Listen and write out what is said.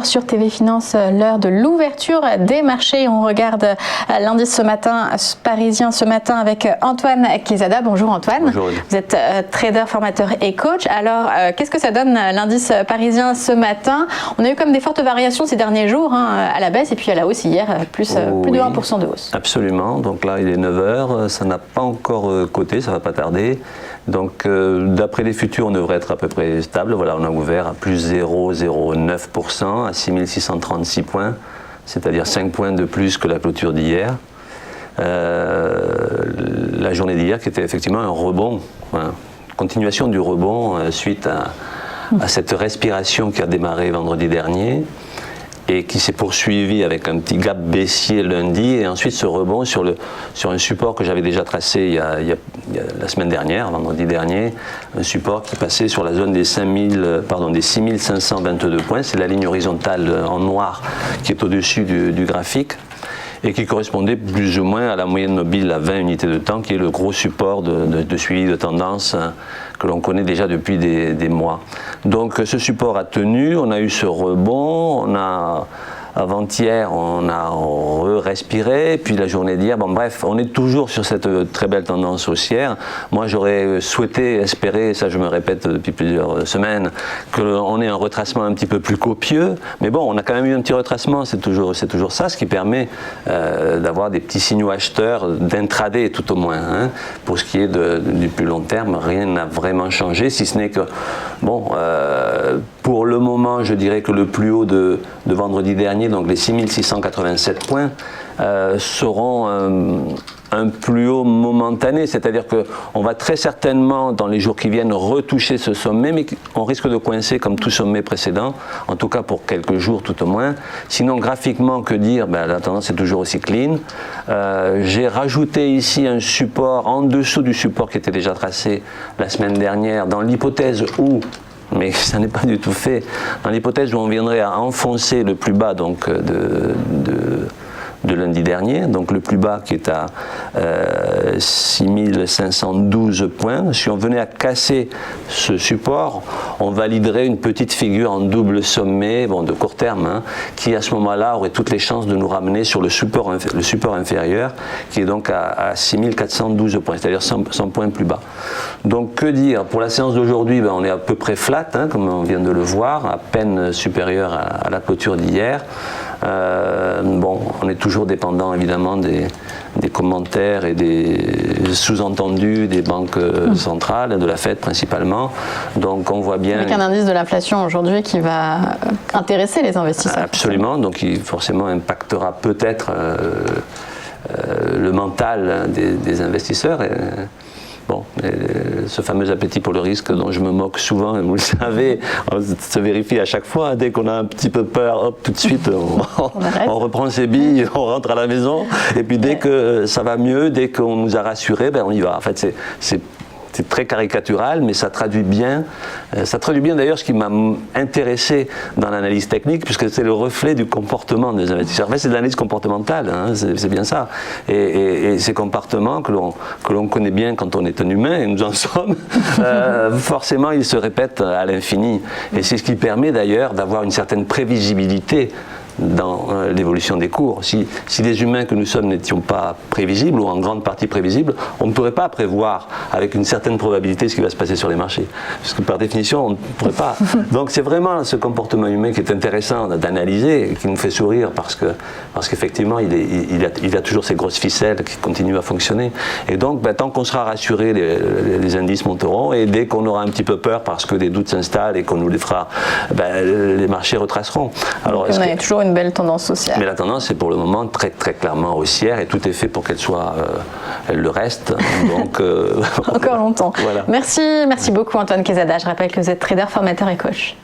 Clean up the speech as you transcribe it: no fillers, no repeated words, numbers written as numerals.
13h sur TV Finance, l'heure de l'ouverture des marchés. On regarde l'indice ce matin, parisien ce matin avec Antoine Quezada. Bonjour Antoine. Bonjour. Vous êtes trader, formateur et coach. Alors, qu'est-ce que ça donne l'indice parisien ce matin? On a eu comme des fortes variations ces derniers jours, à la baisse et puis à la hausse hier, plus de 1% de hausse. Absolument. Donc là, il est 9h. Ça n'a pas encore coté, ça ne va pas tarder. Donc, d'après les futurs, on devrait être à peu près stable. Voilà, on a ouvert à plus 0,09% à 6636 points, c'est-à-dire 5 points de plus que la clôture d'hier. La journée d'hier qui était effectivement un rebond, continuation du rebond suite à cette respiration qui a démarré vendredi dernier et qui s'est poursuivi avec un petit gap baissier lundi et ensuite ce rebond sur un support que j'avais déjà tracé il y a la semaine dernière, vendredi dernier, un support qui passait sur la zone des 6522 points, c'est la ligne horizontale en noir qui est au-dessus du graphique et qui correspondait plus ou moins à la moyenne mobile à 20 unités de temps, qui est le gros support de suivi de tendance que l'on connaît déjà depuis des mois. Donc ce support a tenu, on a eu ce rebond, avant-hier, on a respiré, puis la journée d'hier, bon bref, on est toujours sur cette très belle tendance haussière. Moi, j'aurais souhaité, espéré, ça je me répète depuis plusieurs semaines, qu'on ait un retracement un petit peu plus copieux, mais bon, on a quand même eu un petit retracement, c'est toujours ça, ce qui permet d'avoir des petits signaux acheteurs d'intraday tout au moins. Pour ce qui est du plus long terme, rien n'a vraiment changé, si ce n'est que, bon, pour le moment, je dirais que le plus haut de vendredi dernier, donc les 6687 points, seront un plus haut momentané, c'est-à-dire qu'on va très certainement, dans les jours qui viennent, retoucher ce sommet, mais on risque de coincer comme tout sommet précédent, en tout cas pour quelques jours tout au moins. Sinon, graphiquement, que dire? La tendance est toujours aussi clean. J'ai rajouté ici un support en dessous du support qui était déjà tracé la semaine dernière, dans l'hypothèse où, mais ça n'est pas du tout fait, dans l'hypothèse où on viendrait à enfoncer le plus bas donc, de lundi dernier, donc le plus bas qui est à 6512 points. Si on venait à casser ce support, on validerait une petite figure en double sommet, bon, de court terme, qui à ce moment-là aurait toutes les chances de nous ramener sur le support inférieur, qui est donc à 6412 points, c'est-à-dire 100 points plus bas. Donc que dire? Pour la séance d'aujourd'hui, on est à peu près flat, comme on vient de le voir, à peine supérieur à la clôture d'hier. Bon, on est toujours dépendant évidemment des commentaires et des sous-entendus des banques centrales, de la Fed principalement. Donc on voit bien... Avec un indice de l'inflation aujourd'hui qui va intéresser les investisseurs. Absolument, donc qui forcément impactera peut-être le mental des investisseurs. Bon, ce fameux appétit pour le risque dont je me moque souvent, vous le savez, on se vérifie à chaque fois, dès qu'on a un petit peu peur, hop, tout de suite on reprend ses billes, on rentre à la maison, et puis dès que ça va mieux, dès qu'on nous a rassurés, on y va. En fait, c'est très caricatural, mais ça traduit bien d'ailleurs ce qui m'a intéressé dans l'analyse technique, puisque c'est le reflet du comportement des investisseurs. En fait, c'est de l'analyse comportementale, c'est bien ça. Et ces comportements que l'on connaît bien quand on est un humain, et nous en sommes, forcément, ils se répètent à l'infini. Et c'est ce qui permet d'ailleurs d'avoir une certaine prévisibilité dans l'évolution des cours. Si les humains que nous sommes n'étions pas prévisibles, ou en grande partie prévisibles, on ne pourrait pas prévoir avec une certaine probabilité ce qui va se passer sur les marchés. Parce que par définition, on ne pourrait pas. Donc c'est vraiment ce comportement humain qui est intéressant d'analyser, et qui nous fait sourire, parce qu'effectivement, il a toujours ces grosses ficelles qui continuent à fonctionner. Et donc, tant qu'on sera rassuré, les indices monteront, et dès qu'on aura un petit peu peur parce que des doutes s'installent et qu'on nous les fera, les marchés retraceront. Alors, on a toujours une belle tendance haussière. Mais la tendance est pour le moment très très clairement haussière, et tout est fait pour qu'elle soit, elle le reste. Donc encore longtemps. Voilà. Merci beaucoup Antoine Quezada. Je rappelle que vous êtes trader, formateur et coach.